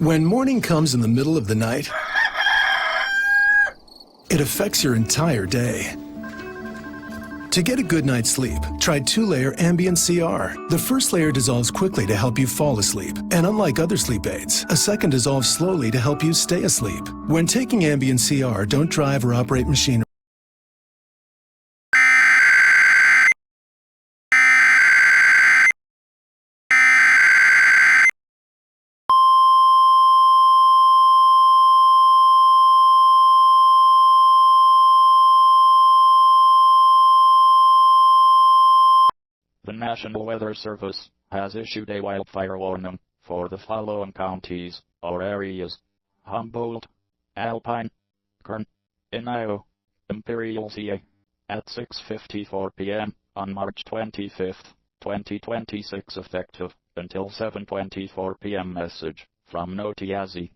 When morning comes in the middle of the night, it affects your entire day. To get a good night's sleep, try 2-layer ambient CR. The first layer dissolves quickly to help you fall asleep. And unlike other sleep aids, a second dissolves slowly to help you stay asleep. When taking ambient CR, don't drive or operate machinery. The National Weather Service has issued a wildfire warning for the following counties or areas: Humboldt, Alpine, Kern, Inyo, Imperial CA. At 6:54 p.m. on March 25, 2026, effective until 7:24 p.m. Message from NOTIAZI.